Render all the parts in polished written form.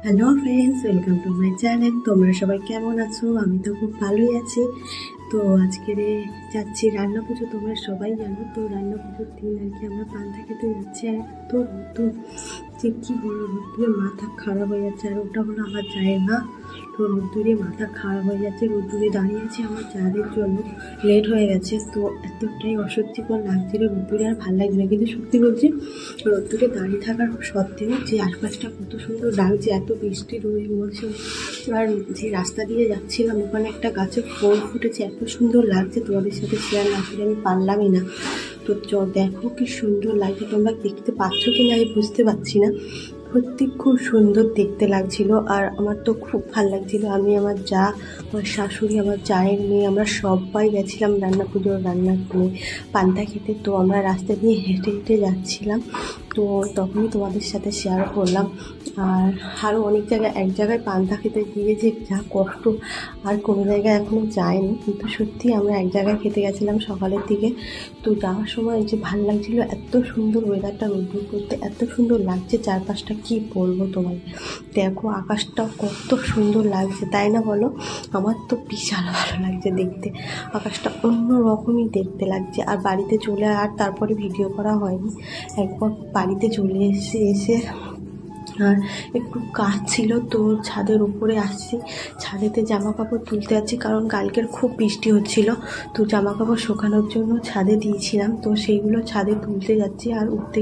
Hello friends, welcome to my channel. তোমরা সবাই কেমন আছো? আমি তো খুব ভালোই আছি। তো আজকে যাচ্ছি রান্না পুজো, তোমরা সবাই জানো। তো রান্না পুজোর দিন আর কি আমরা পান্তা খেতে যাচ্ছি। আর এত রোদ্দুর যে কী বলবো, রোদ্দুরে মাথা খারাপ হয়ে যাচ্ছে। আর ওটা হলো আমার জায়গা, তো রোদ্দুরে মাথা খারাপ হয়ে যাচ্ছে। রোদ্দুরে দাঁড়িয়ে আছি আমার যাদের জন্য, লেট হয়ে গেছে। তো এতটাই অস্বস্তিকর লাগছিল রোদ্দুরে, আর ভালো লাগছে না। কিন্তু সত্যি বলছি, রোদ্দুরে দাঁড়িয়ে থাকার সত্ত্বেও যে আশপাশটা কত সুন্দর লাগছে, এত বৃষ্টি রোদ বলছে। আর যে রাস্তা দিয়ে যাচ্ছিলাম ওখানে একটা গাছে ফুল ফুটেছে, এত সুন্দর লাগছে, তোমাদের সাথে শেয়ার না করে আমি পারলামই না। তো দেখো কি সুন্দর লাগছে, তোমরা দেখতে পাচ্ছ কি না আমি বুঝতে পারছি না। সত্যি খুব সুন্দর দেখতে লাগছিল, আর আমার তো খুব ভালো লাগছিল। আমি, আমার যা, আমার শাশুড়ি, আমার জায়ের মেয়ে, আমরা সবাই গেছিলাম রান্না পুজোর পান্তা খেতে। তো আমরা রাস্তা দিয়ে হেঁটে হেঁটে যাচ্ছিলাম, তো তখনই তোমাদের সাথে শেয়ার করলাম। আর আরও অনেক জায়গায়, এক জায়গায় পান্তা খেতে গিয়ে যে যা কষ্ট, আর কোনো জায়গায় এখনও যায়নি। কিন্তু সত্যি আমরা এক জায়গায় খেতে গেছিলাম সকালের দিকে। তো যাওয়ার সময় যে ভালো লাগছিলো, এত সুন্দর ওয়েদারটা, রোদ্দুর করতে এত সুন্দর লাগছে চারপাশটা, কি বলবো তোমার। দেখো আকাশটা কত সুন্দর লাগছে, তাই না বলো? আমার তো বিশাল ভালো লাগছে দেখতে, আকাশটা অন্য রকমই দেখতে লাগছে। আর বাড়িতে চলে, আর তারপরে ভিডিও করা হয়নি। একবার বাড়িতে চলে এসে আর একটু কাজ ছিল, তো ছাদের উপরে আসছি। ছাদেতে জামা কাপড় তুলতে যাচ্ছি, কারণ কালকের খুব বৃষ্টি হচ্ছিল। তো জামা কাপড় শুকানোর জন্য ছাদে দিয়েছিলাম, তো সেইগুলো ছাদে তুলতে যাচ্ছি। আর উঠতে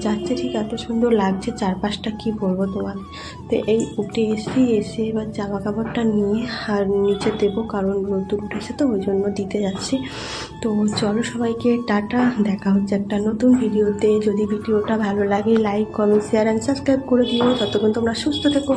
যাচ্ছে, ঠিক এত সুন্দর লাগছে চারপাশটা, কি বলবো তোমার। তো এই উঠে এসে এবার জামা কাপড়টা নিয়ে আর নিচে দেবো, কারণ রোদ্দুর উঠেছে, তো ওই জন্য দিতে যাচ্ছি। তো চলো সবাইকে টাটা, দেখা হচ্ছে একটা নতুন ভিডিওতে। যদি ভিডিওটা ভালো লাগে like, comment, share and subscribe করে দিও। ততক্ষণ তোমরা সুস্থ থেকো।